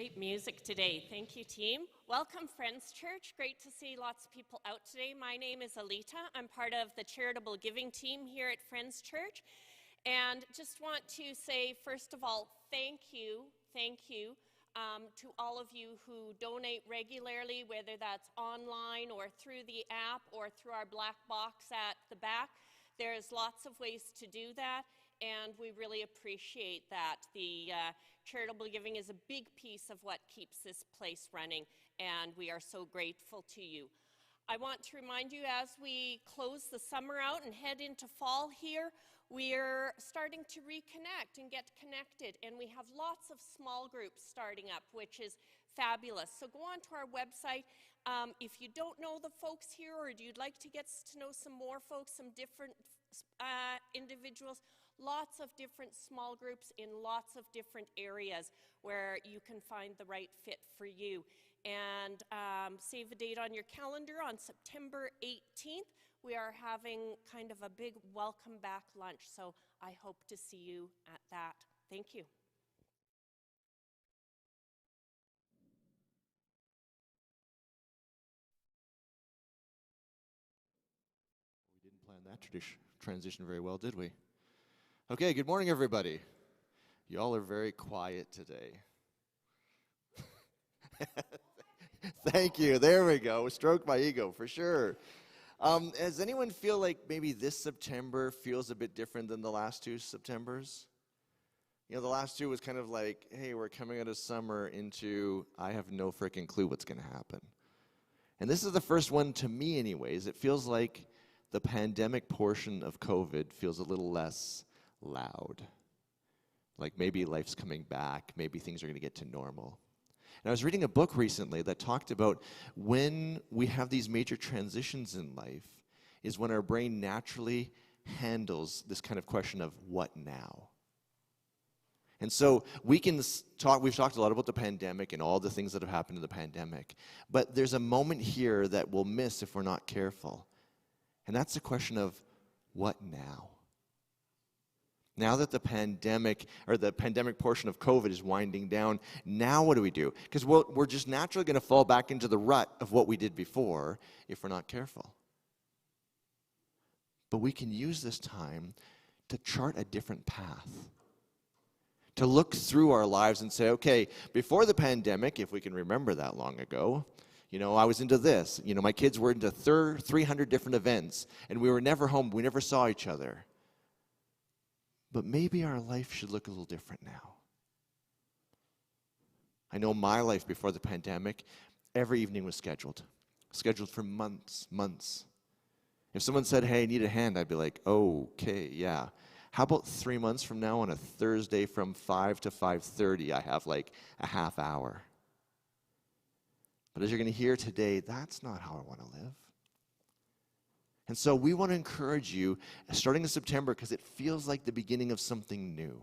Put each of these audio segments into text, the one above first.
Great music today. Thank you, team. Welcome, Friends Church. Great to see lots of people out today. My name is Alita. I'm part of the charitable giving team here at Friends Church. And just want to say, first of all, thank you to all of you who donate regularly, whether that's online or through the app or through our black box at the back. There's lots of ways to do that, and we really appreciate that. The charitable giving is a big piece of what keeps this place running, and we are so grateful to you. I want to remind you, as we close the summer out and head into fall here, we're starting to reconnect and get connected, and we have lots of small groups starting up, which is fabulous. So go on to our website. If you don't know the folks here, or you'd like to get to know some more folks, some different individuals, lots of different small groups in lots of different areas where you can find the right fit for you. And save a date on your calendar. On September 18th, we are having kind of a big welcome back lunch, so I hope to see you at that. Thank you. We didn't plan that transition very well, did we? Okay, good morning, everybody. Y'all are very quiet today. Thank you. There we go. Stroke my ego for sure. Does anyone feel like maybe this September feels a bit different than the last two Septembers? You know, the last two was kind of like, hey, we're coming out of summer into, I have no freaking clue what's going to happen. And this is the first one, to me anyways. It feels like the pandemic portion of COVID feels a little less loud. Like maybe life's coming back. Maybe things are going to get to normal. And I was reading a book recently that talked about when we have these major transitions in life is when our brain naturally handles this kind of question of what now? And so we've talked a lot about the pandemic and all the things that have happened in the pandemic, but there's a moment here that we'll miss if we're not careful. And that's the question of what now? Now that the pandemic portion of COVID is winding down, now what do we do? Because we're just naturally going to fall back into the rut of what we did before if we're not careful. But we can use this time to chart a different path. To look through our lives and say, okay, before the pandemic, if we can remember that long ago, I was into this. My kids were into 300 different events, and we were never home. We never saw each other. But maybe our life should look a little different now. I know my life before the pandemic, every evening was scheduled for months. If someone said, hey, I need a hand, I'd be like, okay, yeah. How about 3 months from now on a Thursday from 5 to 5:30, I have like a half hour. But as you're going to hear today, that's not how I want to live. And so we want to encourage you, starting in September, because it feels like the beginning of something new.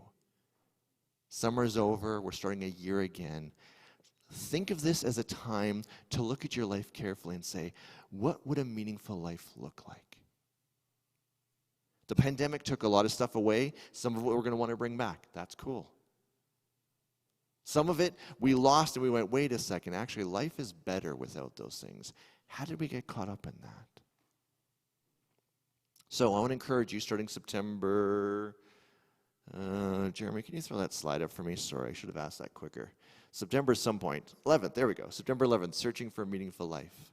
Summer's over, we're starting a year again. Think of this as a time to look at your life carefully and say, what would a meaningful life look like? The pandemic took a lot of stuff away. Some of it we're going to want to bring back. That's cool. Some of it we lost and we went, wait a second, actually life is better without those things. How did we get caught up in that? So I want to encourage you, starting September, Jeremy, can you throw that slide up for me? Sorry, I should have asked that quicker. September some point, 11th, there we go. September 11th, Searching for a Meaningful Life.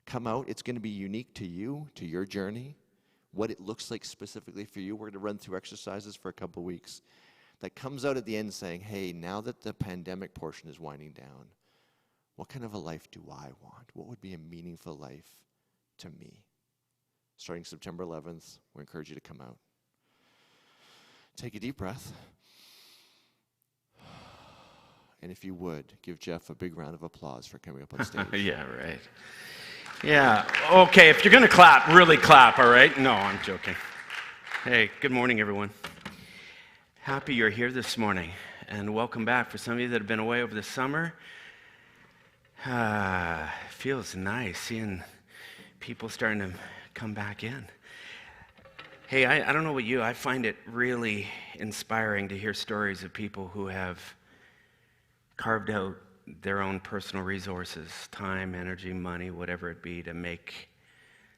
Come out, it's going to be unique to you, to your journey, what it looks like specifically for you. We're going to run through exercises for a couple weeks that comes out at the end saying, hey, now that the pandemic portion is winding down, what kind of a life do I want? What would be a meaningful life to me? Starting September 11th, we encourage you to come out. Take a deep breath. And if you would, give Jeff a big round of applause for coming up on stage. Yeah, right. Yeah, okay, if you're going to clap, really clap, all right? No, I'm joking. Hey, good morning, everyone. Happy you're here this morning, and welcome back. For some of you that have been away over the summer, feels nice seeing people starting to come back in. Hey, I don't know about you, I find it really inspiring to hear stories of people who have carved out their own personal resources, time, energy, money, whatever it be, to make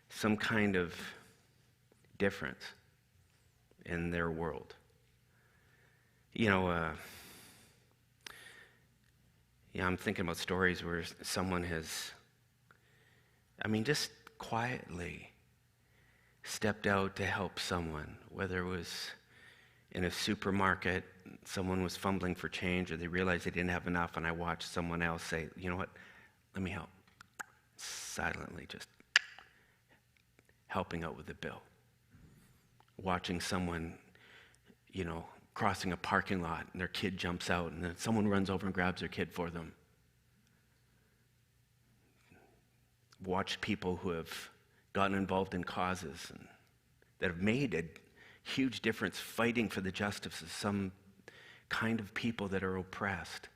some kind of difference in their world. I'm thinking about stories where someone has, just quietly stepped out to help someone, whether it was in a supermarket, someone was fumbling for change, or they realized they didn't have enough, and I watched someone else say, you know what, let me help. Silently just helping out with the bill. Watching someone, crossing a parking lot, and their kid jumps out, and then someone runs over and grabs their kid for them. Watched people who have gotten involved in causes and that have made a huge difference fighting for the justice of some kind of people that are oppressed.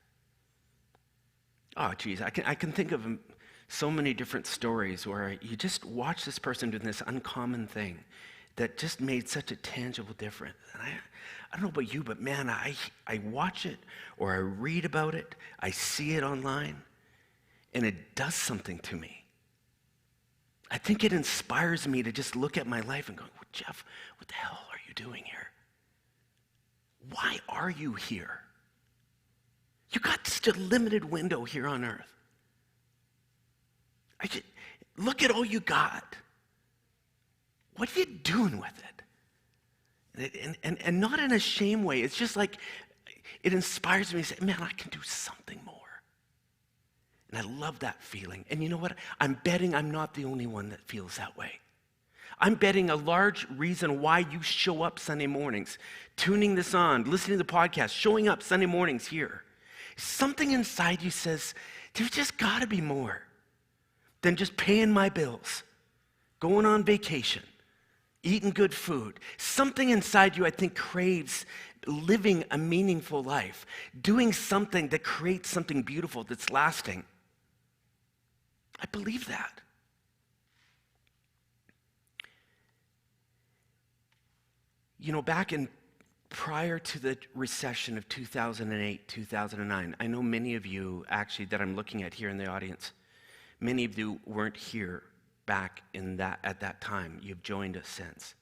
Oh, geez, I can think of so many different stories where you just watch this person doing this uncommon thing that just made such a tangible difference. And I don't know about you, but man, I watch it or I read about it, I see it online, and it does something to me. I think it inspires me to just look at my life and go, well, Jeff, what the hell are you doing here? Why are you here? You got such a limited window here on earth. Look at all you got. What are you doing with it? And not in a shame way. It's just like, it inspires me to say, man, I can do something more. And I love that feeling. And you know what? I'm betting I'm not the only one that feels that way. I'm betting a large reason why you show up Sunday mornings, tuning this on, listening to the podcast, showing up Sunday mornings here. Something inside you says, there's just got to be more than just paying my bills, going on vacation, eating good food. Something inside you, I think, craves living a meaningful life, doing something that creates something beautiful that's lasting. I believe that. Back prior to the recession of 2008, 2009, I know many of you actually that I'm looking at here in the audience, many of you weren't here back at that time. You've joined us since.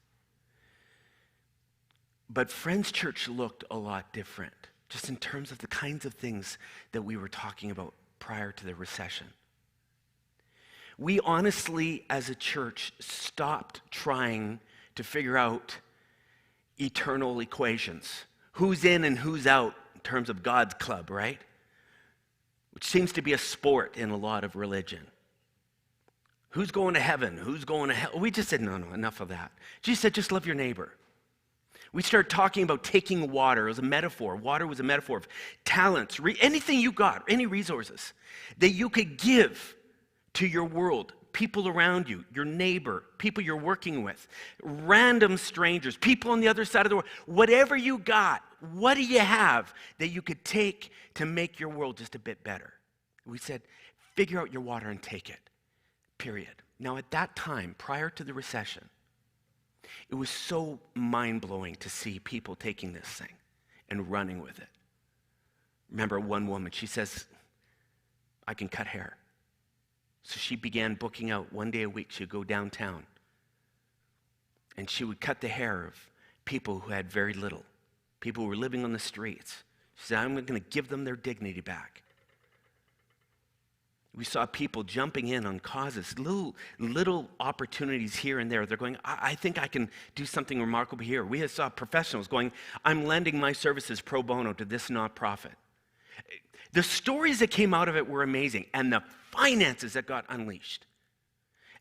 But Friends Church looked a lot different, just in terms of the kinds of things that we were talking about prior to the recession. We honestly, as a church, stopped trying to figure out eternal equations. Who's in and who's out in terms of God's club, right? Which seems to be a sport in a lot of religion. Who's going to heaven? Who's going to hell? We just said, no, enough of that. Jesus said, just love your neighbor. We started talking about taking water as a metaphor. Water was a metaphor of talents, anything you got, any resources that you could give to your world, people around you, your neighbor, people you're working with, random strangers, people on the other side of the world. Whatever you got, what do you have that you could take to make your world just a bit better? We said, figure out your water and take it, period. Now, at that time, prior to the recession, it was so mind-blowing to see people taking this thing and running with it. Remember one woman, she says, I can cut hair. So she began booking out one day a week. She'd go downtown, and she would cut the hair of people who had very little, people who were living on the streets. She said, I'm going to give them their dignity back. We saw people jumping in on causes, little opportunities here and there. They're going, I think I can do something remarkable here. We saw professionals going, I'm lending my services pro bono to this nonprofit. The stories that came out of it were amazing, and the finances that got unleashed.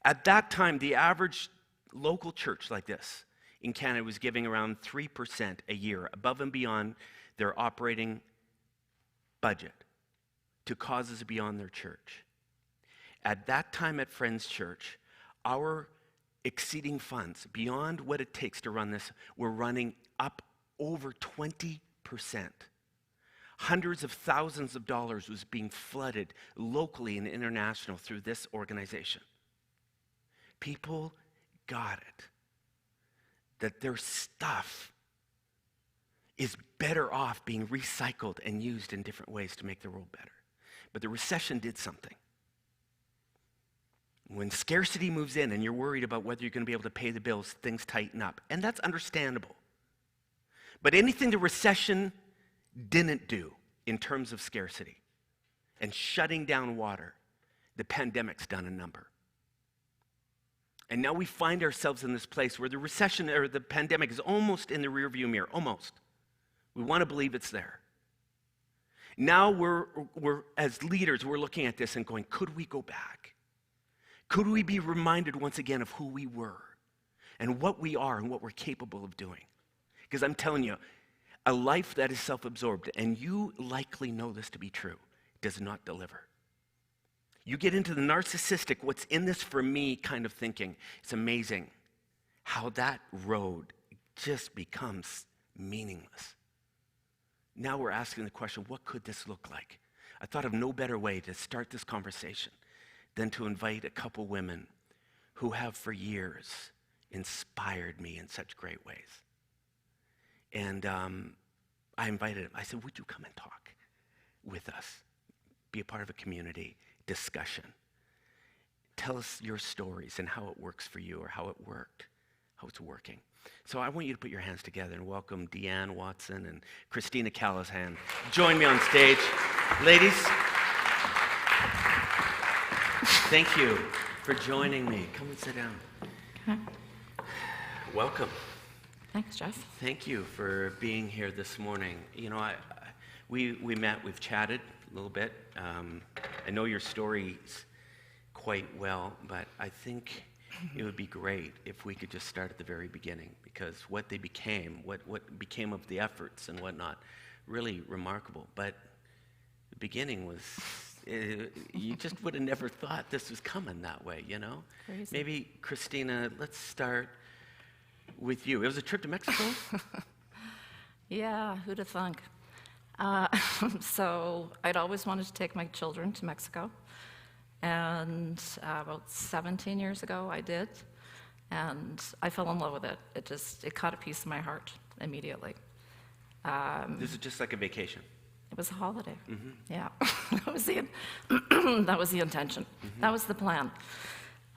At that time, the average local church like this in Canada was giving around 3% a year, above and beyond their operating budget, to causes beyond their church. At that time at Friends Church, our exceeding funds, beyond what it takes to run this, were running up over 20%. Hundreds of thousands of dollars was being flooded locally and international through this organization. People got it, that their stuff is better off being recycled and used in different ways to make the world better. But the recession did something. When scarcity moves in and you're worried about whether you're going to be able to pay the bills, things tighten up. And that's understandable. But anything the recession didn't do in terms of scarcity and shutting down water, the pandemic's done a number. And now we find ourselves in this place where the recession or the pandemic is almost in the rearview mirror, almost. We want to believe it's there. Now we're as leaders, we're looking at this and going, could we go back? Could we be reminded once again of who we were and what we are and what we're capable of doing? Because I'm telling you, a life that is self-absorbed, and you likely know this to be true, does not deliver. You get into the narcissistic, what's in this for me kind of thinking. It's amazing how that road just becomes meaningless. Now we're asking the question, what could this look like? I thought of no better way to start this conversation than to invite a couple women who have for years inspired me in such great ways. And I invited them. I said, would you come and talk with us? Be a part of a community discussion. Tell us your stories and how it works for you, or how it worked, how it's working. So I want you to put your hands together and welcome Deanne Watson and Christina Callahan. Join me on stage. Ladies, thank you for joining me. Come and sit down. Okay. Welcome. Thanks, Jeff. Thank you for being here this morning. You know, we met, we've chatted a little bit. I know your stories quite well, but I think it would be great if we could just start at the very beginning, because what they became, what became of the efforts and whatnot, really remarkable. But the beginning was, you just would have never thought this was coming that way, you know? Crazy. Maybe, Christina, let's start with you. It was a trip to Mexico? Yeah, who'd have thunk? So I'd always wanted to take my children to Mexico. And about 17 years ago, I did. And I fell in love with it. It caught a piece of my heart immediately. This is just like a vacation. It was a holiday. Mm-hmm. Yeah, that was the intention. Mm-hmm. That was the plan.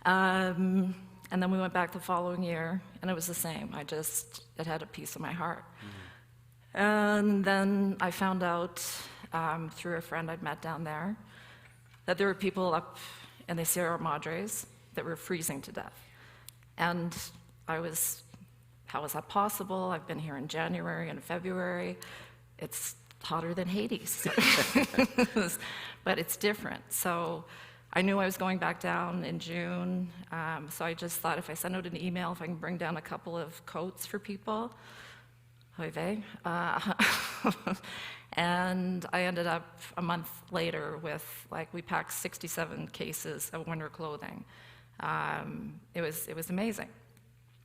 And then we went back the following year, and it was the same. It had a piece of my heart. Mm-hmm. And then I found out through a friend I'd met down there that there were people up in the Sierra Madres that were freezing to death. And how is that possible? I've been here in January and February. It's hotter than Hades. But it's different. So I knew I was going back down in June. So I just thought, if I send out an email, if I can bring down a couple of coats for people, and I ended up a month later with, we packed 67 cases of winter clothing. It was amazing.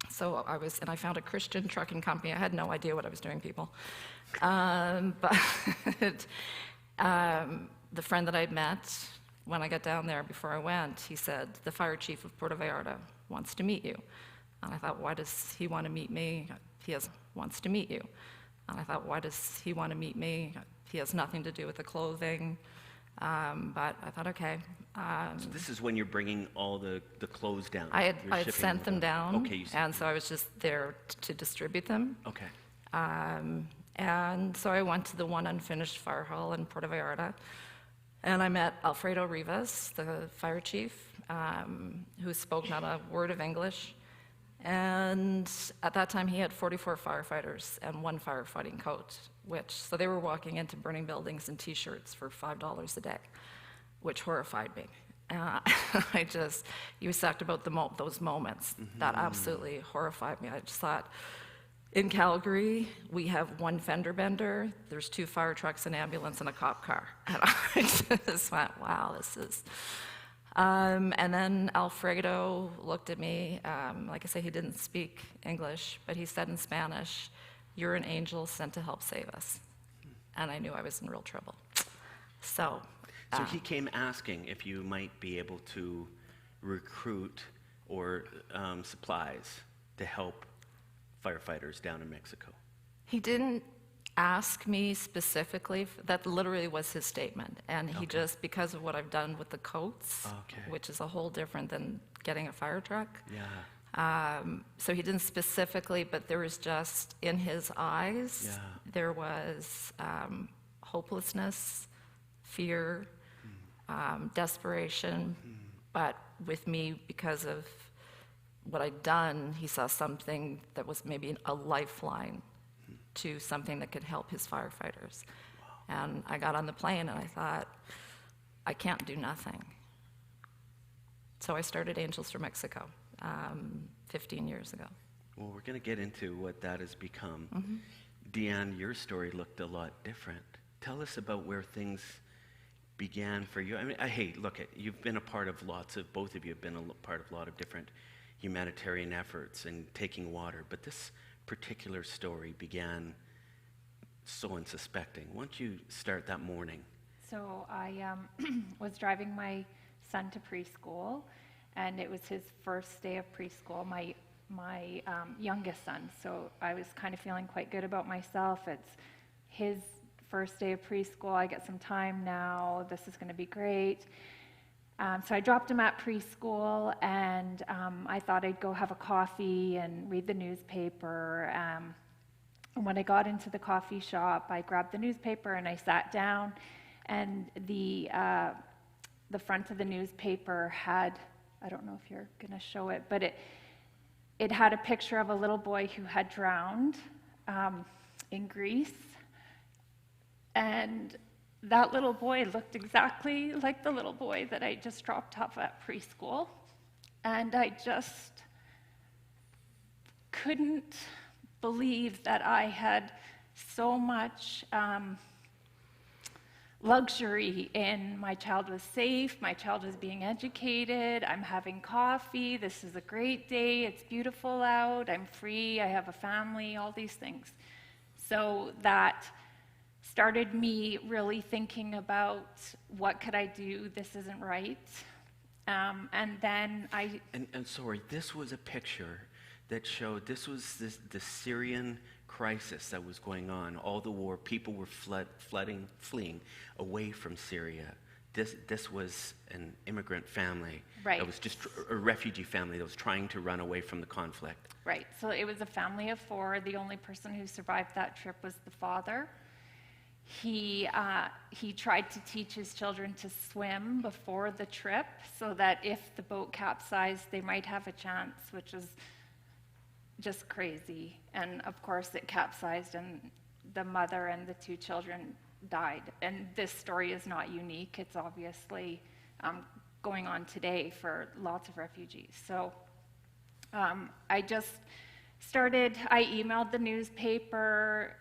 So I found a Christian trucking company. I had no idea what I was doing, people. But the friend that I'd met, when I got down there before I went, he said, the fire chief of Puerto Vallarta wants to meet you. And I thought, why does he want to meet me? He wants to meet you. And I thought, why does he want to meet me? He has nothing to do with the clothing. But I thought, okay. So this is when you're bringing all the clothes down. I had sent them down, Okay, and so I was just there to distribute them. Okay. And so I went to the one unfinished fire hall in Puerto Vallarta, and I met Alfredo Rivas, the fire chief, who spoke not a word of English. And at that time, he had 44 firefighters and one firefighting coat, so they were walking into burning buildings in T-shirts for $5 a day, which horrified me. You talked about those moments. Mm-hmm. That absolutely horrified me. I just thought, in Calgary, we have one fender bender, there's 2 fire trucks, an ambulance, and a cop car. And I just went, wow, this is... And then Alfredo looked at me. Like I say, he didn't speak English, but he said in Spanish, "You're an angel sent to help save us." And I knew I was in real trouble. So he came asking if you might be able to recruit or supplies to help firefighters down in Mexico. He didn't ask me specifically, that literally was his statement. And he Okay. just, because of what I've done with the coats, Okay. which is a whole different than getting a fire truck. Yeah. So he didn't specifically, but there was just, in his eyes, Yeah. there was hopelessness, fear, desperation. But with me, because of what I'd done, he saw something that was maybe a lifeline to something that could help his firefighters. And I got on the plane and I thought, I can't do nothing. So I started Angels for Mexico 15 years ago. Well, we're going to get into what that has become. Deanne, your story looked a lot different. Tell us about where things began for you. I mean, hey, look, you've been a part of both of you have been a part of a lot of different humanitarian efforts and taking water, but this particular story began so unsuspecting. Why don't you start that morning? So I was driving my son to preschool, and it was his first day of preschool, my youngest son. So I was kind of feeling quite good about myself. It's his first day of preschool. I get some time now. This is going to be great. So I dropped him at preschool, and I thought I'd go have a coffee and read the newspaper. And when I got into the coffee shop, I grabbed the newspaper and I sat down, and the front of the newspaper had, I don't know if you're going to show it, but it had a picture of a little boy who had drowned in Greece. And that little boy looked exactly like the little boy that I just dropped off at preschool. And I just couldn't believe that I had so much luxury in my child was safe, my child was being educated, I'm having coffee, this is a great day, it's beautiful out, I'm free, I have a family, all these things. So that started me really thinking about what could I do, this isn't right. And then I... And sorry, this was a picture that showed, this was the Syrian crisis that was going on, all the war, people were fleeing away from Syria. This was an immigrant family. Right. That was just a refugee family that was trying to run away from the conflict. Right, so it was a family of 4. The only person who survived that trip was the father. He tried to teach his children to swim before the trip so that if the boat capsized, they might have a chance, which is just crazy. And of course it capsized and the mother and the 2 children died. And this story is not unique. It's obviously going on today for lots of refugees. So I just I emailed the newspaper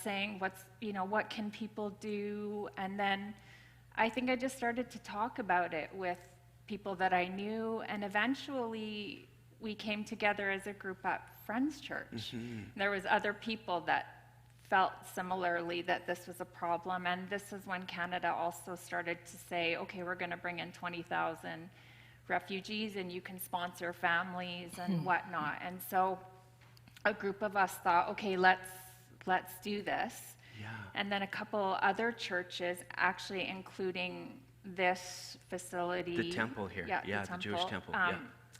saying what can people do? And then I think I just started to talk about it with people that I knew, and eventually we came together as a group at Friends Church. There was other people that felt similarly that this was a problem, and this is when Canada also started to say, okay, we're going to bring in 20,000 refugees and you can sponsor families and whatnot. And so a group of us thought, okay, let's do this. Yeah. And then a couple other churches, actually including this facility. The temple here. Yeah, the Jewish temple. Yeah.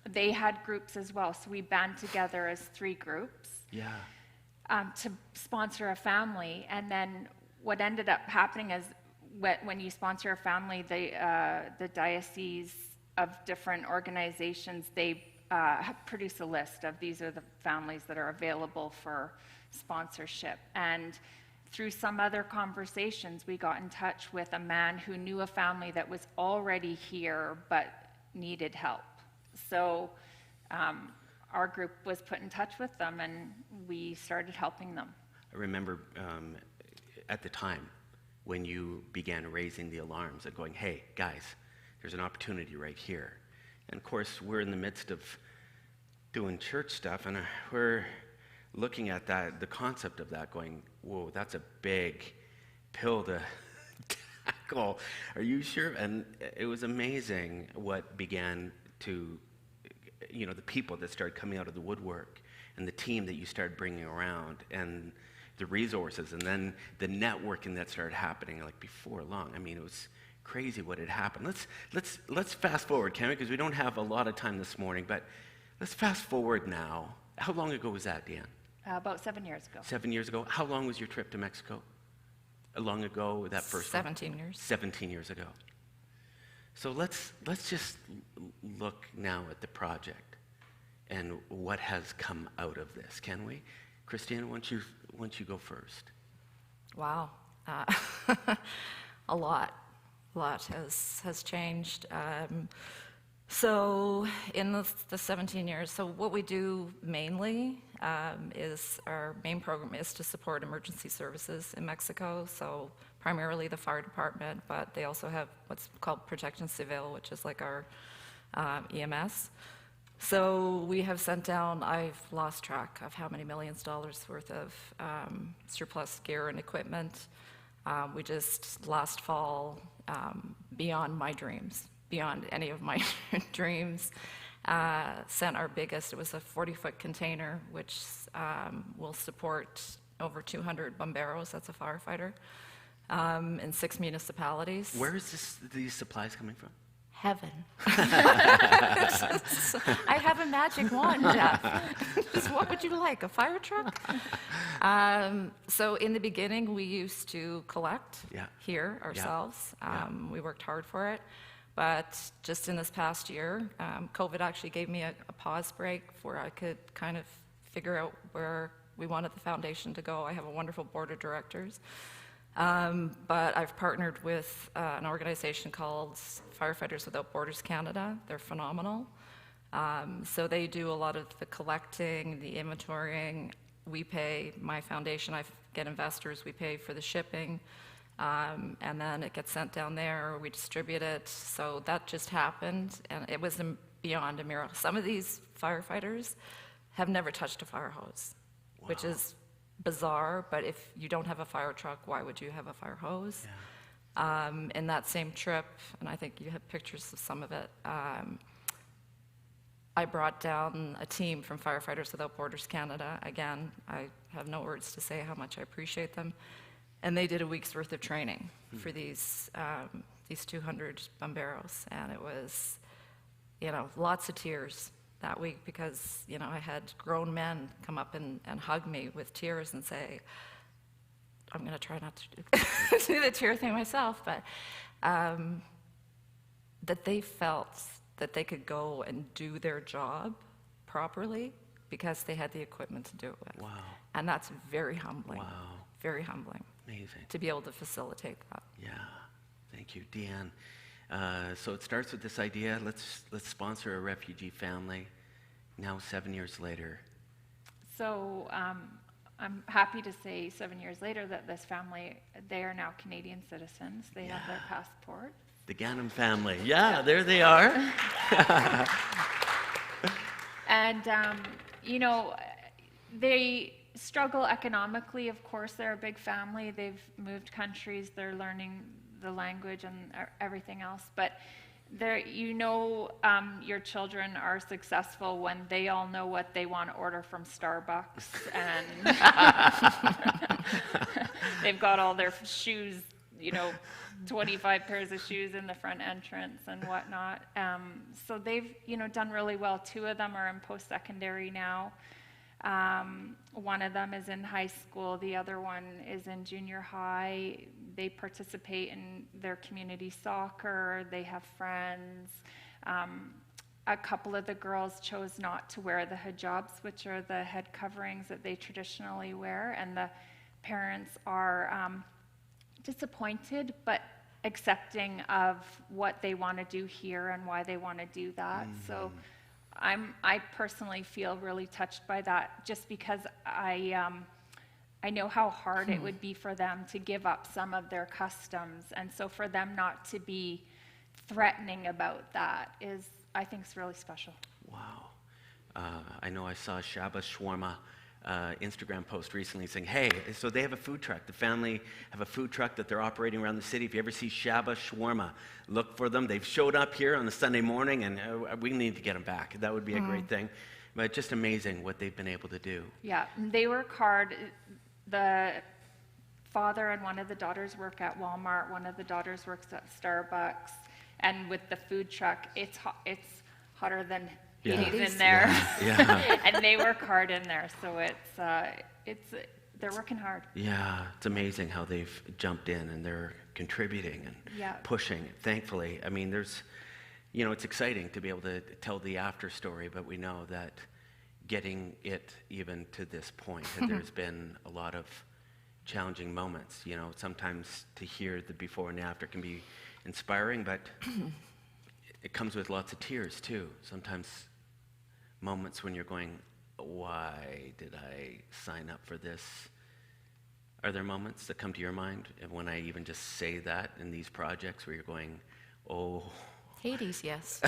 They had groups as well, so we band together as 3 groups. Yeah. To sponsor a family. And then what ended up happening is when you sponsor a family, the diocese of different organizations, they produce a list of these are the families that are available for sponsorship. And through some other conversations, we got in touch with a man who knew a family that was already here but needed help. So our group was put in touch with them, and we started helping them. I remember at the time when you began raising the alarms and going, hey, guys, there's an opportunity right here. And of course, we're in the midst of doing church stuff, and we're looking at that, the concept of that, going, whoa, that's a big pill to tackle. Are you sure? And it was amazing what began to, the people that started coming out of the woodwork and the team that you started bringing around. And the resources, and then the networking that started happening like before long. I mean, it was crazy what had happened. Let's fast forward, can we? Because we don't have a lot of time this morning, but let's fast forward now. How long ago was that, Deanne? About 7 years ago. 7 years ago. How long was your trip to Mexico? Long ago, that first one? 17 years. 17 years ago. So let's just look now at the project and what has come out of this, can we? Christiana, why don't you go first? Wow. A lot has changed. So in the 17 years, so what we do mainly is our main program is to support emergency services in Mexico, so primarily the fire department, but they also have what's called Protection Civil, which is like our EMS. So we have sent down, I've lost track of how many millions of dollars worth of surplus gear and equipment. We just last fall, beyond my dreams, beyond any of my dreams, sent our biggest. It was a 40-foot container, which will support over 200 bomberos, that's a firefighter, in 6 municipalities. Where is these supplies coming from? Heaven. I have a magic wand, Jeff. Just what would you like, a fire truck? So in the beginning, we used to collect here ourselves. We worked hard for it. But just in this past year, COVID actually gave me a pause break where I could kind of figure out where we wanted the foundation to go. I have a wonderful board of directors. But I've partnered with an organization called Firefighters Without Borders Canada. They're phenomenal. So they do a lot of the collecting, the inventorying. We pay, my foundation, I get investors, we pay for the shipping. And then it gets sent down there, we distribute it. So that just happened, and it was beyond a miracle. Some of these firefighters have never touched a fire hose, which is bizarre, but if you don't have a fire truck, why would you have a fire hose? In that same trip, and I think you have pictures of some of it, I brought down a team from Firefighters Without Borders Canada. Again, I have no words to say how much I appreciate them. And they did a week's worth of training for these 200 bomberos, and it was, lots of tears that week because, I had grown men come up and hug me with tears and say, I'm going to try not to do the tear thing myself, but that they felt that they could go and do their job properly because they had the equipment to do it with. Wow. And that's very humbling. Wow. Very humbling. Amazing. To be able to facilitate that. Yeah. Thank you, Deanne. So it starts with this idea, let's sponsor a refugee family. Now 7 years later. So I'm happy to say 7 years later that this family, they are now Canadian citizens. They have their passport. The Gannon family. Yeah, there they are. And, they struggle economically. Of course, they're a big family. They've moved countries. They're learning the language and everything else. But your children are successful when they all know what they want to order from Starbucks, and they've got all their shoes, 25 pairs of shoes in the front entrance and whatnot. So they've, done really well. 2 of them are in post-secondary now. One of them is in high school. The other one is in junior high. They participate in their community soccer. They have friends. A couple of the girls chose not to wear the hijabs, which are the head coverings that they traditionally wear, and the parents are disappointed but accepting of what they want to do here and why they want to do that. So I personally feel really touched by that, just because I know how hard it would be for them to give up some of their customs, and so for them not to be threatening about that is, I think, is really special. Wow. I know I saw Shabba Shawarma Instagram post recently saying, hey, so they have a food truck. The family have a food truck that they're operating around the city. If you ever see Shabba Shawarma, look for them. They've showed up here on a Sunday morning, and we need to get them back. That would be a great thing. But just amazing what they've been able to do. Yeah, they work hard. the father and one of the daughters work at Walmart, one of the daughters works at Starbucks, and with the food truck, it's hotter than Hades in there. Yeah. And they work hard in there, so they're working hard. Yeah, it's amazing how they've jumped in and they're contributing and pushing. Thankfully, I mean, it's exciting to be able to tell the after story, but we know that getting it even to this point, that there's been a lot of challenging moments. Sometimes to hear the before and after can be inspiring, but it comes with lots of tears too. Sometimes moments when you're going, why did I sign up for this? Are there moments that come to your mind? And when I even just say that in these projects where you're going, oh. Hades, yes.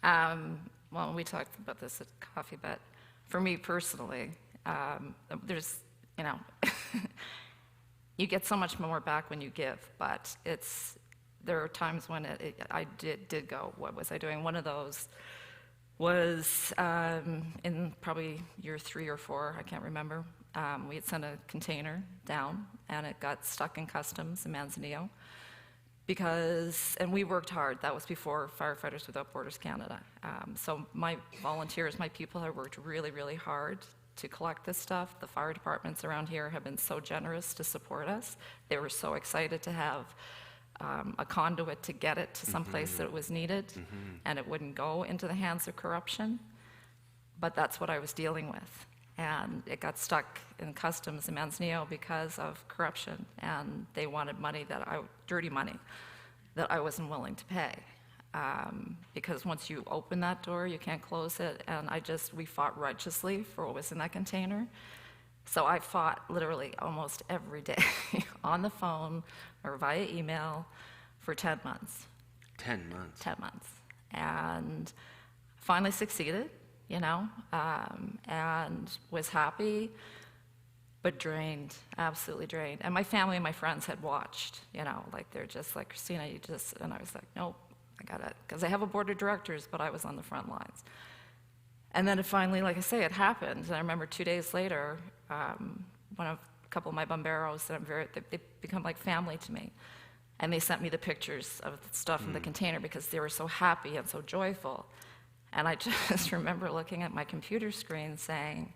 Well, we talked about this at coffee, but for me personally, there's, you get so much more back when you give, but there are times when I did go, what was I doing? One of those was in probably year 3 or 4, I can't remember. We had sent a container down, and it got stuck in customs in Manzanillo. And we worked hard. That was before Firefighters Without Borders Canada. So my volunteers, my people have worked really, really hard to collect this stuff. The fire departments around here have been so generous to support us. They were so excited to have a conduit to get it to some place that it was needed, and it wouldn't go into the hands of corruption. But that's what I was dealing with. And it got stuck in customs in Manzanillo because of corruption, and they wanted dirty money that I wasn't willing to pay. Because once you open that door, you can't close it, and we fought righteously for what was in that container. So I fought literally almost every day on the phone or via email for 10 months. 10 months? 10 months. And finally succeeded, and was happy, but drained, absolutely drained. And my family and my friends had watched, they're just like, Christina, and I was like, nope, I got it. Because I have a board of directors, but I was on the front lines. And then it finally, like I say, it happened. And I remember 2 days later, a couple of my bomberos, they become like family to me. And they sent me the pictures of the stuff in the container because they were so happy and so joyful. And I just remember looking at my computer screen saying,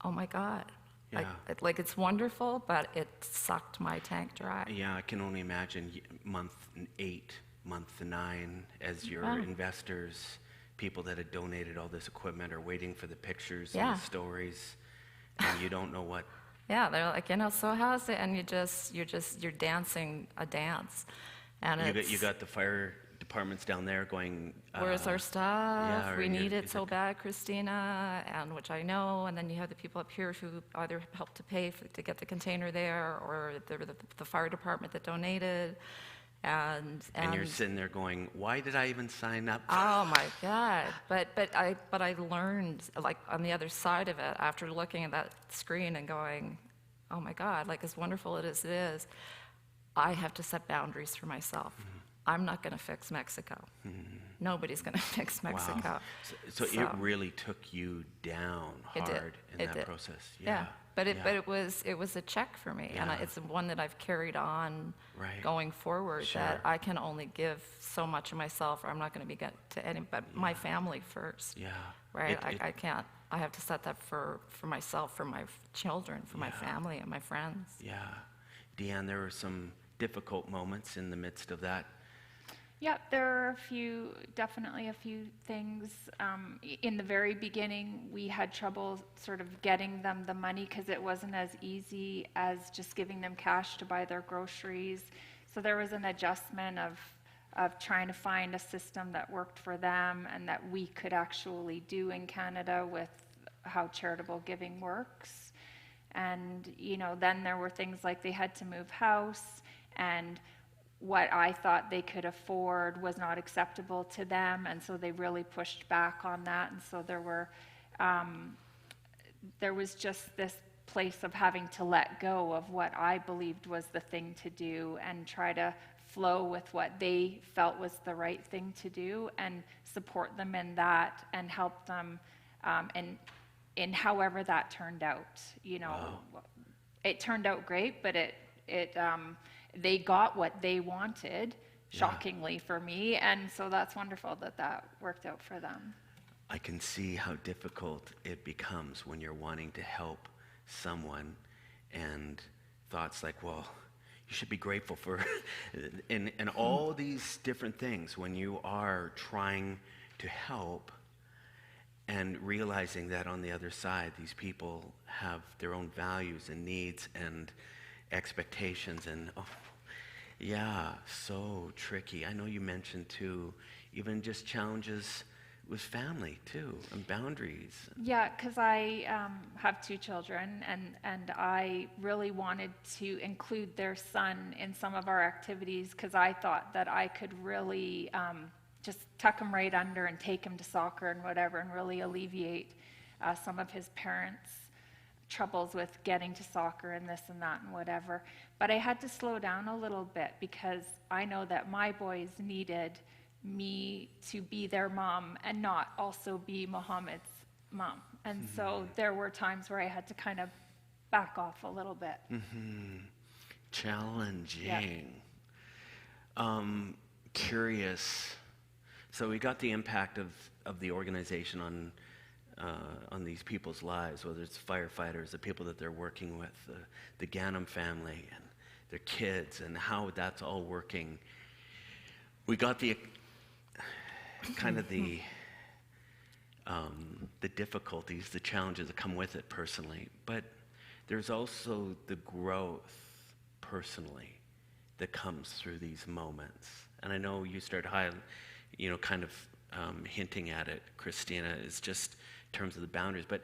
oh my God, like it's wonderful, but it sucked my tank dry. Yeah, I can only imagine month 8, month 9, as your investors, people that had donated all this equipment are waiting for the pictures and the stories, and you don't know what. Yeah, they're like, so how's it? And you're dancing a dance. And you got the fire departments down there going, where's our stuff? We need it so bad, Christina, and which I know. And then you have the people up here who either helped to pay to get the container there, or the fire department that donated. And you're sitting there going, why did I even sign up? Oh my God! But I learned, like, on the other side of it, after looking at that screen and going, oh my God, like, as wonderful it is, I have to set boundaries for myself. I'm not going to fix Mexico. Nobody's going to fix Mexico. Wow. So it really took you down hard in that process. Yeah. But it was a check for me, and it's one that I've carried on going forward. Sure. That I can only give so much of myself, or I'm not going to be good to any, but my family first. Yeah. Right. I can't. I have to set that for myself, for my children, for my family, and my friends. Yeah. Deanne, there were some difficult moments in the midst of that. Yeah, there are definitely a few things. In the very beginning, we had trouble sort of getting them the money because it wasn't as easy as just giving them cash to buy their groceries. So there was an adjustment of trying to find a system that worked for them and that we could actually do in Canada with how charitable giving works. And, then there were things like they had to move house, and what I thought they could afford was not acceptable to them, and so they really pushed back on that. And so there was just this place of having to let go of what I believed was the thing to do and try to flow with what they felt was the right thing to do and support them in that and help them. And in however that turned out. It turned out great, but they got what they wanted, shockingly for me, and so that's wonderful that worked out for them. I can see how difficult it becomes when you're wanting to help someone, and thoughts like, well, you should be grateful for, and all these different things when you are trying to help, and realizing that on the other side, these people have their own values and needs and expectations, and so tricky. I know you mentioned too, even just challenges with family too, and boundaries. Yeah, because I have 2 children, and I really wanted to include their son in some of our activities, because I thought that I could really just tuck him right under and take him to soccer and whatever, and really alleviate some of his parents' troubles with getting to soccer and this and that and whatever. But I had to slow down a little bit, because I know that my boys needed me to be their mom and not also be Mohammed's mom. And so there were times where I had to kind of back off a little bit. Challenging. Yeah. Curious. So we got the impact of the organization on these people's lives, whether it's firefighters, the people that they're working with, the Ganem family and their kids, and how that's all working. We got the kind of the difficulties, the challenges that come with it personally, but there's also the growth personally that comes through these moments. And I know you started hinting at it, Christina, is just in terms of the boundaries, but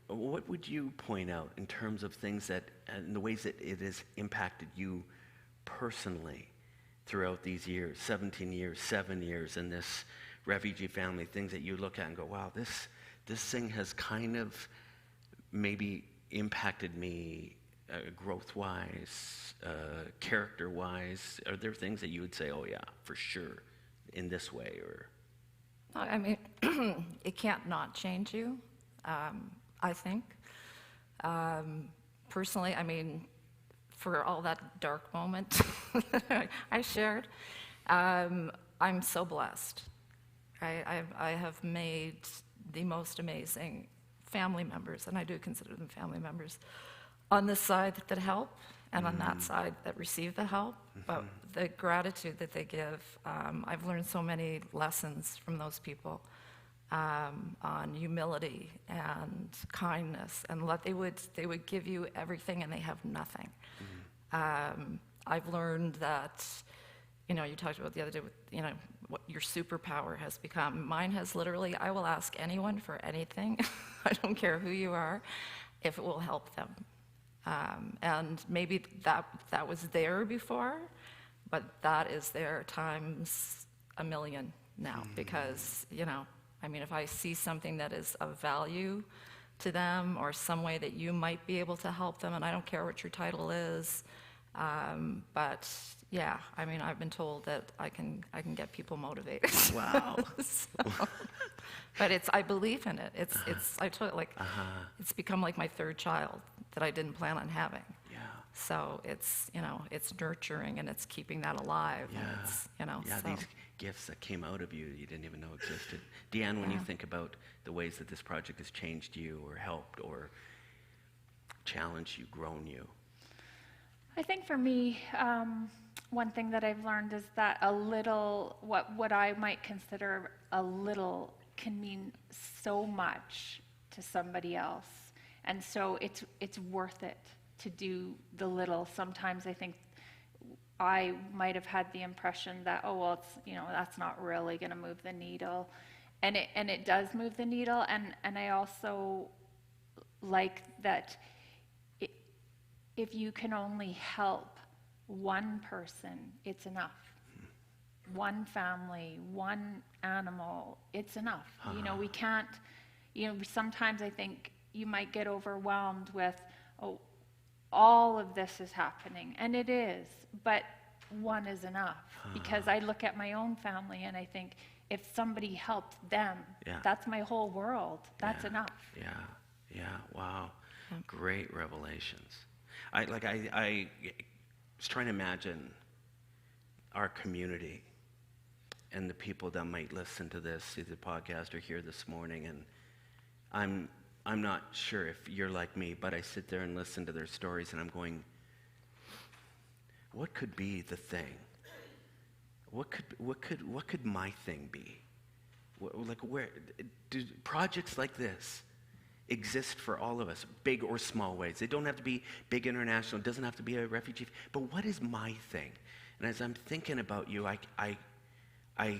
what would you point out in terms of things that, and the ways that it has impacted you personally throughout these years, 17 years, 7 years in this refugee family, things that you look at and go, wow, this thing has kind of maybe impacted me growth-wise, character-wise? Are there things that you would say, oh yeah, for sure, in this way? Or I mean, it can't not change you, I think. Personally, I mean, for all that dark moment I shared, I'm so blessed. I have made the most amazing family members, and I do consider them family members, on this side that help, and on that side that receive the help. But the gratitude that they give, I've learned so many lessons from those people on humility and kindness, and they would give you everything and they have nothing. I've learned that, you talked about the other day with, what your superpower has become. Mine has literally, I will ask anyone for anything, I don't care who you are, if it will help them. And maybe that was there before, but that is there times a million now, because, I mean, if I see something that is of value to them, or some way that you might be able to help them, and I don't care what your title is, but yeah, I mean, I've been told that I can get people motivated. Wow. But I believe in it. I told it it's become like my 3rd child that I didn't plan on having. Yeah. So it's nurturing, and it's keeping that alive. Yeah. And it's, these gifts that came out of you didn't even know existed. Deanne, when you think about the ways that this project has changed you, or helped, or challenged you, grown you. I think for me, one thing that I've learned is that a little, what I might consider a little, can mean so much to somebody else. And so it's worth it to do the little. Sometimes I think I might have had the impression that, oh, well, it's, that's not really going to move the needle. And it does move the needle. And I also like that if you can only help one person, it's enough. One family, one animal, it's enough. We can't, sometimes I think you might get overwhelmed with, oh, all of this is happening, and it is, but one is enough. Because I look at my own family and I think, if somebody helped them, that's my whole world. That's enough. Yeah. Yeah, wow. Great revelations. I was trying to imagine our community and the people that might listen to this, see the podcast or hear this morning, and I'm not sure if you're like me, but I sit there and listen to their stories and I'm going, what could be the thing? What could my thing be? Where do projects like this exist for all of us, big or small ways? They don't have to be big international. It doesn't have to be a refugee. But what is my thing? And as I'm thinking about you, I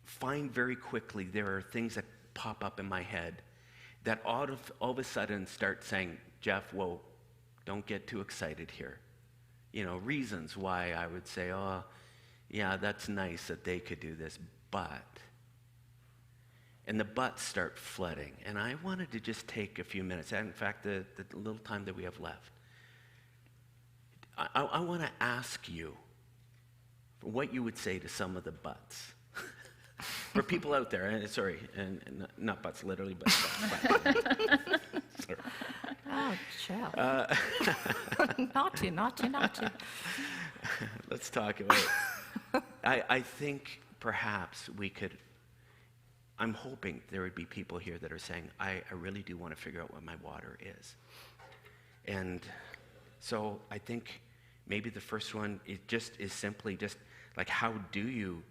find very quickly there are things that pop up in my head that all of a sudden start saying, Jeff, whoa, don't get too excited here. Reasons why I would say, oh, yeah, that's nice that they could do this, but. And the buts start flooding. And I wanted to just take a few minutes, and in fact, the little time that we have left. I want to ask you what you would say to some of the buts. For people out there, and sorry, and not butts literally, but sorry. Oh, chill. Naughty. Let's talk about it. I think perhaps we could, I'm hoping there would be people here that are saying, I really do want to figure out what my water is. And so I think maybe the first one is simply just like, how do you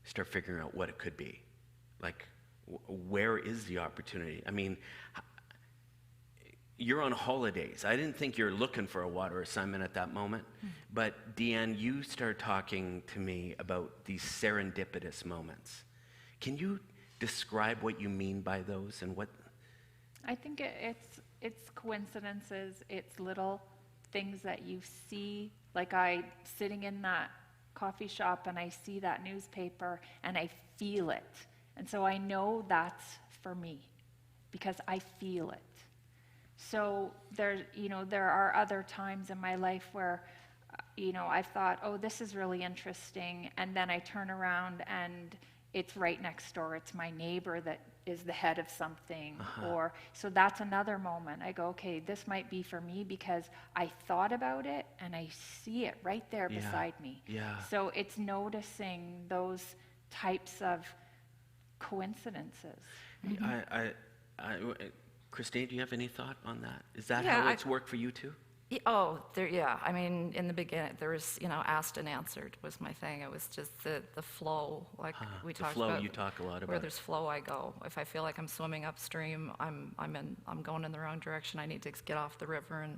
start figuring out what it could be? Like, where is the opportunity? I mean, you're on holidays. I didn't think you're looking for a water assignment at that moment. But Deanne, you started talking to me about these serendipitous moments. Can you describe what you mean by those and what? I think it's coincidences. It's little things that you see. Like I sitting in that coffee shop and I see that newspaper and I feel it. And so I know that's for me because I feel it. So there are other times in my life where, I've thought, oh, this is really interesting. And then I turn around and it's right next door. It's my neighbor that is the head of something. Or so that's another moment. I go, okay, this might be for me because I thought about it and I see it right there beside me. Yeah. So it's noticing those types of coincidences. Christine, do you have any thought on that? Is that Yeah, how it's worked for you too? I mean, in the beginning, there was, asked and answered was my thing. It was just the flow, like we talked flow about. you talk a lot about. Where there's flow, I go. If I feel like I'm swimming upstream, I'm going in the wrong direction. I need to get off the river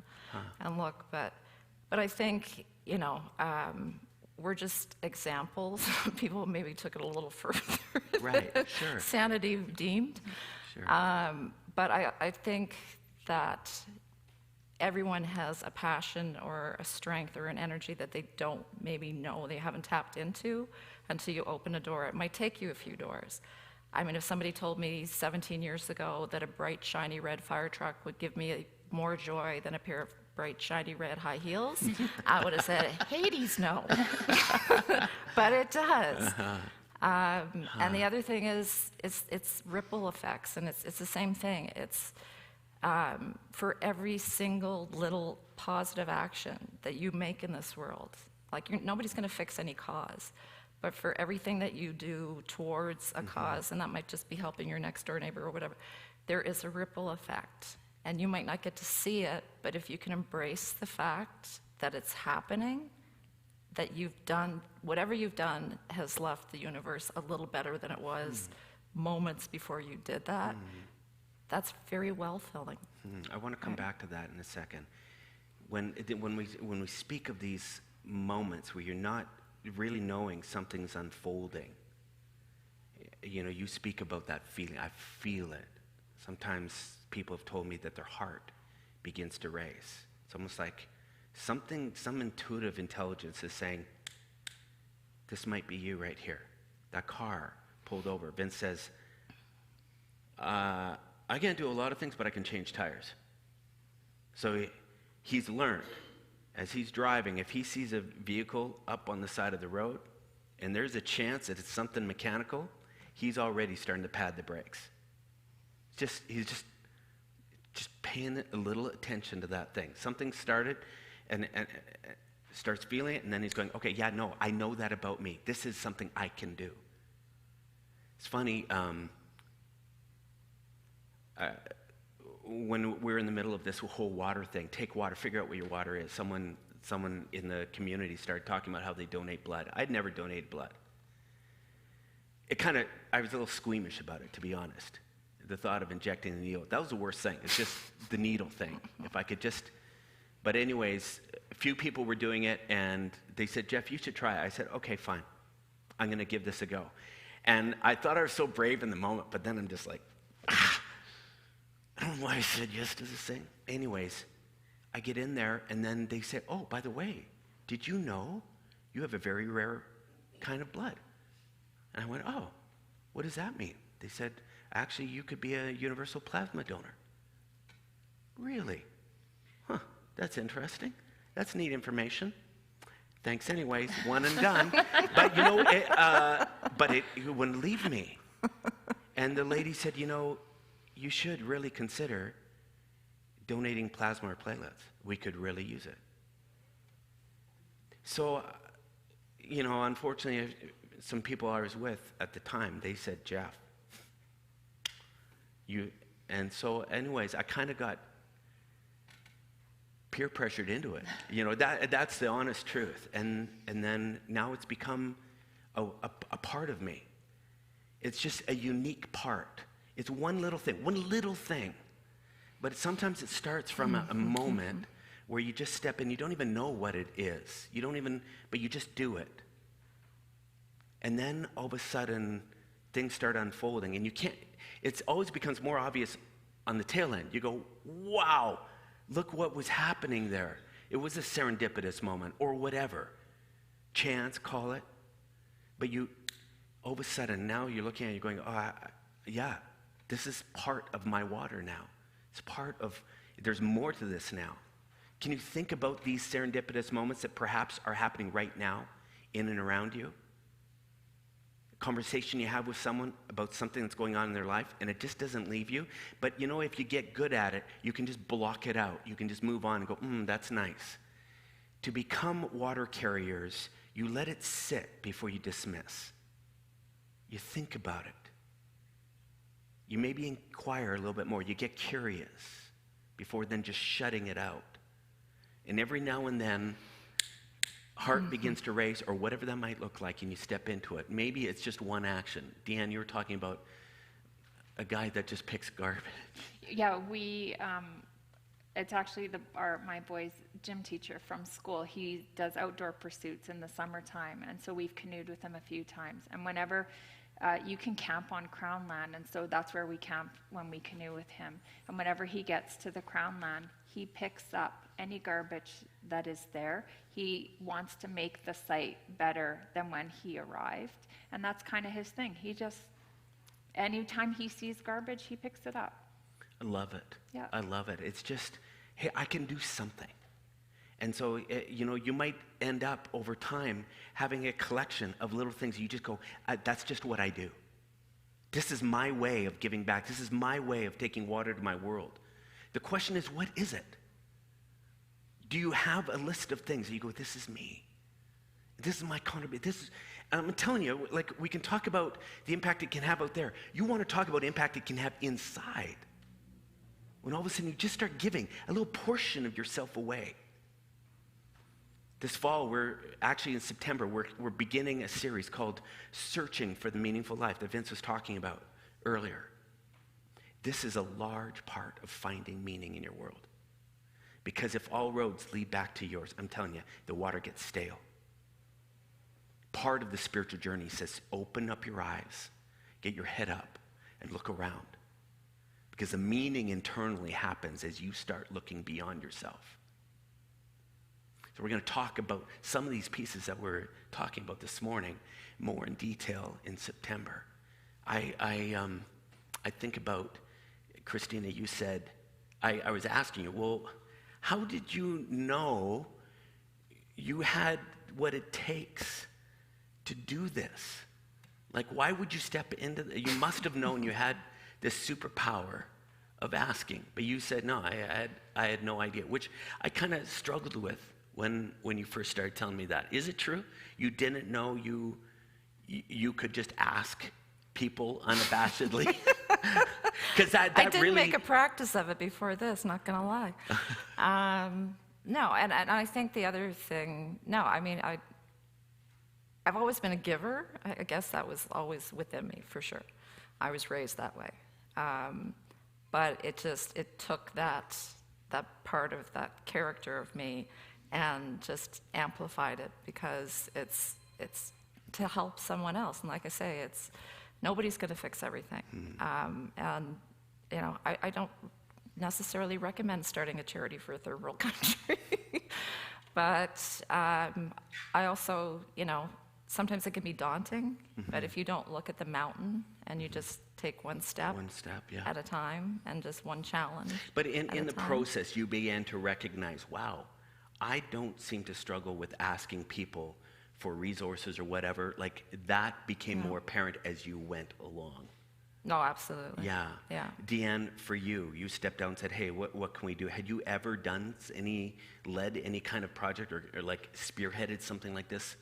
and look. But I think, we're just examples. People maybe took it a little further. Right, sure. Sanity deemed. Sure. But I think that everyone has a passion or a strength or an energy that they don't maybe know, they haven't tapped into until you open a door. It might take you a few doors. I mean, if somebody told me 17 years ago that a bright, shiny red fire truck would give me more joy than a pair of bright, shiny red high heels, I would have said, Hades, no. But it does. And the other thing is, it's ripple effects, and it's the same thing. It's for every single little positive action that you make in this world, like nobody's going to fix any cause, but for everything that you do towards a cause, and that might just be helping your next door neighbor or whatever, there is a ripple effect. And you might not get to see it, but if you can embrace the fact that it's happening, that you've done, whatever you've done has left the universe a little better than it was moments before you did that, that's very well-filling. I want to come back to that in a second. When we speak of these moments where you're not really knowing something's unfolding, you speak about that feeling. I feel it. Sometimes people have told me that their heart begins to race. It's almost like some intuitive intelligence is saying, this might be you right here. That car pulled over. Vince says, I can't do a lot of things, but I can change tires. So he's learned, as he's driving, if he sees a vehicle up on the side of the road, and there's a chance that it's something mechanical, he's already starting to pad the brakes. He's just just paying a little attention to that thing. Something started and starts feeling it, and then he's going, okay, yeah, no, I know that about me. This is something I can do. It's funny, when we're in the middle of this whole water thing, take water, figure out what your water is. Someone in the community started talking about how they donate blood. I'd never donated blood. I was a little squeamish about it, to be honest. The thought of injecting the needle, that was the worst thing. It's just the needle thing. If I could just, but anyways, a few people were doing it, and they said, Jeff, you should try it. I said, okay, fine. I'm going to give this a go. And I thought I was so brave in the moment, but then I'm just like, I don't know why I said yes to this thing. Anyways, I get in there, and then they say, oh, by the way, did you know you have a very rare kind of blood? And I went, oh, what does that mean? They said, actually, you could be a universal plasma donor. Really? Huh, that's interesting. That's neat information. Thanks anyways, one and done. But you know, it wouldn't leave me. And the lady said, you know, you should really consider donating plasma or platelets. We could really use it. So, you know, unfortunately, some people I was with at the time, they said, Jeff, and so anyways, I kind of got peer pressured into it. You know, that's the honest truth. And then now it's become a part of me. It's just a unique part. It's one little thing. But sometimes it starts from a moment where you just step in, you don't even know what it is. But you just do it. And then all of a sudden, things start unfolding, and it always becomes more obvious on the tail end. You go, wow, look what was happening there. It was a serendipitous moment, or whatever. Chance, call it. But all of a sudden, now you're looking at it, you're going, yeah, this is part of my water now. It's there's more to this now. Can you think about these serendipitous moments that perhaps are happening right now in and around you? Conversation you have with someone about something that's going on in their life, and it just doesn't leave you. But you know, if you get good at it, you can just block it out. You can just move on and go, that's nice. To become water carriers, you let it sit before you dismiss. You think about it. You maybe inquire a little bit more. You get curious before then just shutting it out. And every now and then, heart begins to race, or whatever that might look like, and you step into it. Maybe it's just one action. Deanne, you were talking about a guy that just picks garbage. Yeah, it's actually my boy's gym teacher from school. He does outdoor pursuits in the summertime, and so we've canoed with him a few times. And whenever you can camp on Crown land, and so that's where we camp when we canoe with him. And whenever he gets to the Crown land, he picks up any garbage that is there. He wants to make the site better than when he arrived. And that's kind of his thing. Anytime he sees garbage, he picks it up. I love it. Yeah. I love it. It's just, hey, I can do something. And so, you might end up over time having a collection of little things. You just go, that's just what I do. This is my way of giving back. This is my way of taking water to my world. The question is, what is it? Do you have a list of things that you go, this is me. This is my contribution. I'm telling you, like, we can talk about the impact it can have out there. You want to talk about impact it can have inside. When all of a sudden you just start giving a little portion of yourself away. This fall, in September, we're beginning a series called Searching for the Meaningful Life that Vince was talking about earlier. This is a large part of finding meaning in your world. Because if all roads lead back to yours, I'm telling you, the water gets stale. Part of the spiritual journey says, open up your eyes, get your head up, and look around. Because the meaning internally happens as you start looking beyond yourself. So we're going to talk about some of these pieces that we're talking about this morning more in detail in September. I think about, Christina, you said, I was asking you, well, how did you know you had what it takes to do this? Like, why would you step into you must have known you had this superpower of asking. But you said, no, I had no idea, which I kind of struggled with when you first started telling me that. Is it true? You didn't know you could just ask people unabashedly? Because that I didn't really make a practice of it before this, not gonna lie. No, and I think the other thing, no, I mean, I've always been a giver. I guess that was always within me, for sure. I was raised that way. But it took that part of that character of me and just amplified it, because it's to help someone else. And like I say, nobody's going to fix everything. And, you know, I don't necessarily recommend starting a charity for a third world country. But I also, you know, sometimes it can be daunting, but if you don't look at the mountain and you just take one step yeah. at a time and just one challenge. But in the process, you began to recognize, wow, I don't seem to struggle with asking people for resources or whatever. Like, that became more apparent as you went along. No, absolutely. Yeah. Yeah. Deanne, for you stepped down and said, hey, what can we do? Had you ever led any kind of project or like spearheaded something like this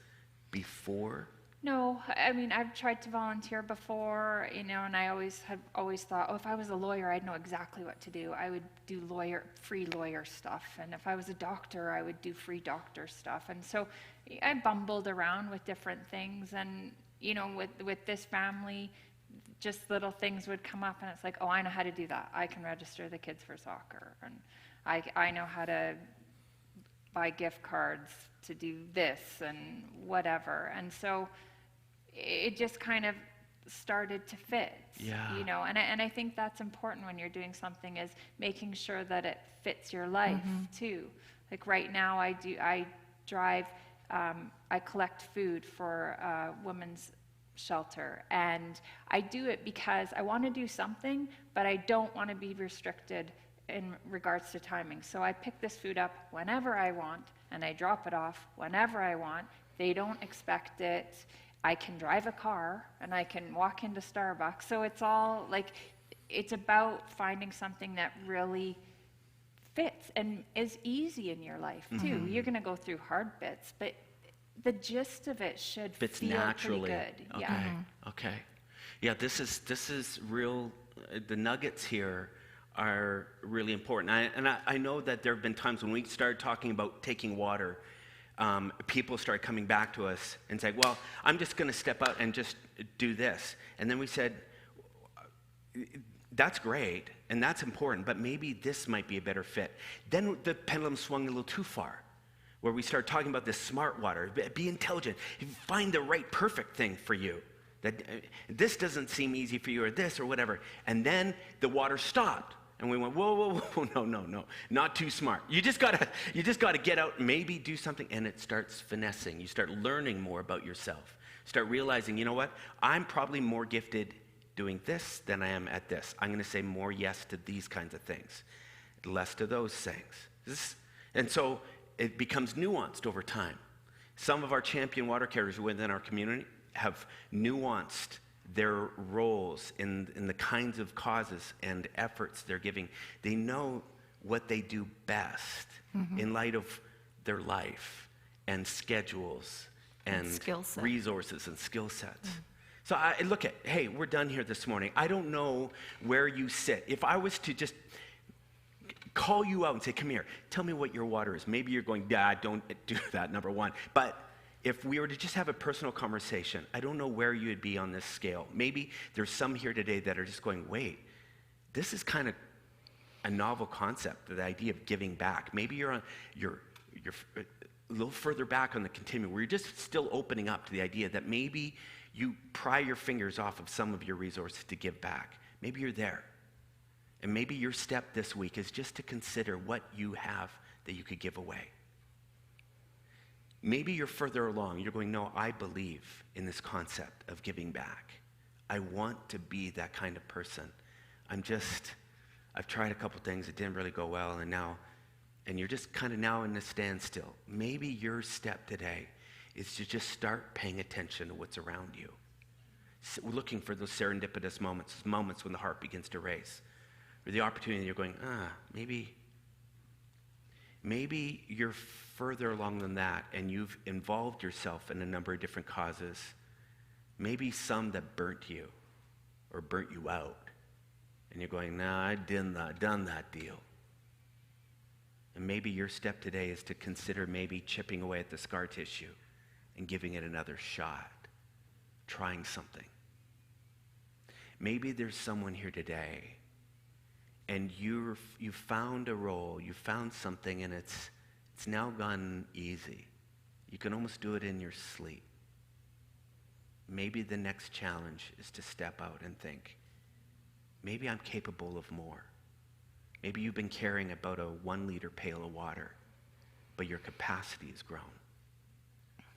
before? No, I mean, I've tried to volunteer before, you know, and I have always thought, oh, if I was a lawyer, I'd know exactly what to do. I would do free lawyer stuff. And if I was a doctor, I would do free doctor stuff. And so I bumbled around with different things. And, you know, with this family, just little things would come up, and it's like, oh, I know how to do that. I can register the kids for soccer. And I know how to buy gift cards to do this and whatever. And so it just kind of started to fit, you know, and I think that's important when you're doing something, is making sure that it fits your life too. Like right now I collect food for a women's shelter, and I do it because I want to do something, but I don't want to be restricted in regards to timing. So I pick this food up whenever I want, and I drop it off whenever I want. They don't expect it. I can drive a car, and I can walk into Starbucks. So it's all like, it's about finding something that really fits and is easy in your life too. You're going to go through hard bits, but the gist of it should fits feel naturally. pretty good. Okay. Yeah. Okay. Yeah, this is real. The nuggets here are really important. I know that there have been times when we started talking about taking water, people started coming back to us and saying, well, I'm just going to step out and just do this. And then we said, that's great, and that's important, but maybe this might be a better fit. Then the pendulum swung a little too far, where we started talking about this smart water. Be intelligent. Find the right, perfect thing for you. That this doesn't seem easy for you, or this, or whatever. And then the water stopped, and we went, whoa, no, not too smart. You just gotta get out, and maybe do something, and it starts finessing. You start learning more about yourself. Start realizing, you know what? I'm probably more gifted doing this than I am at this. I'm going to say more yes to these kinds of things, less to those things. And so it becomes nuanced over time. Some of our champion water carriers within our community have nuanced their roles in the kinds of causes and efforts they're giving. They know what they do best in light of their life and schedules and resources and skill sets. So I look at, hey, we're done here this morning. I don't know where you sit. If I was to just call you out and say, come here, tell me what your water is. Maybe you're going, yeah, don't do that, number one. But if we were to just have a personal conversation, I don't know where you would be on this scale. Maybe there's some here today that are just going, wait, this is kind of a novel concept, the idea of giving back. Maybe you're a little further back on the continuum where you're just still opening up to the idea that maybe you pry your fingers off of some of your resources to give back. Maybe you're there. And maybe your step this week is just to consider what you have that you could give away. Maybe you're further along. You're going, no, I believe in this concept of giving back. I want to be that kind of person. I've tried a couple things. It didn't really go well. And you're just kind of now in a standstill. Maybe your step today is to just start paying attention to what's around you. We're looking for those serendipitous moments when the heart begins to race. or the opportunity you're going, maybe you're further along than that and you've involved yourself in a number of different causes, maybe some that burnt you or burnt you out. And you're going, I've done that deal. And maybe your step today is to consider maybe chipping away at the scar tissue and giving it another shot, trying something. Maybe there's someone here today and you found a role, you found something, and it's now gone easy. You can almost do it in your sleep. Maybe the next challenge is to step out and think, maybe I'm capable of more. Maybe you've been carrying about a 1-liter pail of water, but your capacity has grown,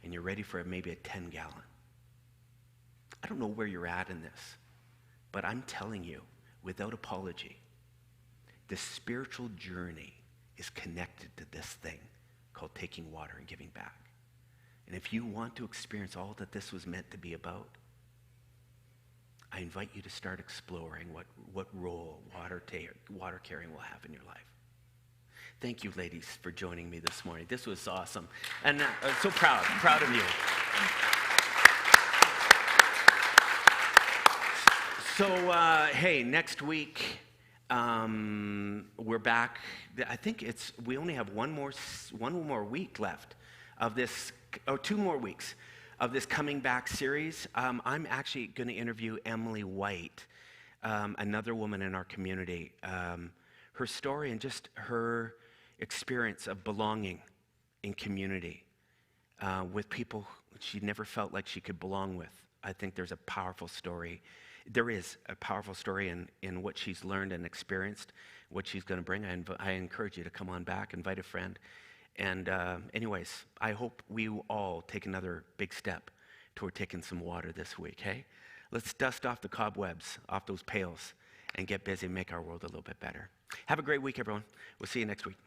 and you're ready for maybe a 10-gallon. I don't know where you're at in this, but I'm telling you, without apology, the spiritual journey is connected to this thing called taking water and giving back. And if you want to experience all that this was meant to be about, I invite you to start exploring what role water carrying will have in your life. Thank you, ladies, for joining me this morning. This was awesome. And I'm so proud of you. So, hey, next week, we're back. I think we only have one more week left of this, or 2 more weeks of this Coming Back series. I'm actually going to interview Emily White, another woman in our community. Her story and just her experience of belonging in community with people she never felt like she could belong with. I think there's a powerful story. There is a powerful story in what she's learned and experienced, what she's going to bring. I encourage you to come on back, invite a friend. And anyways, I hope we all take another big step toward taking some water this week, hey? Let's dust off the cobwebs, off those pails, and get busy and make our world a little bit better. Have a great week, everyone. We'll see you next week.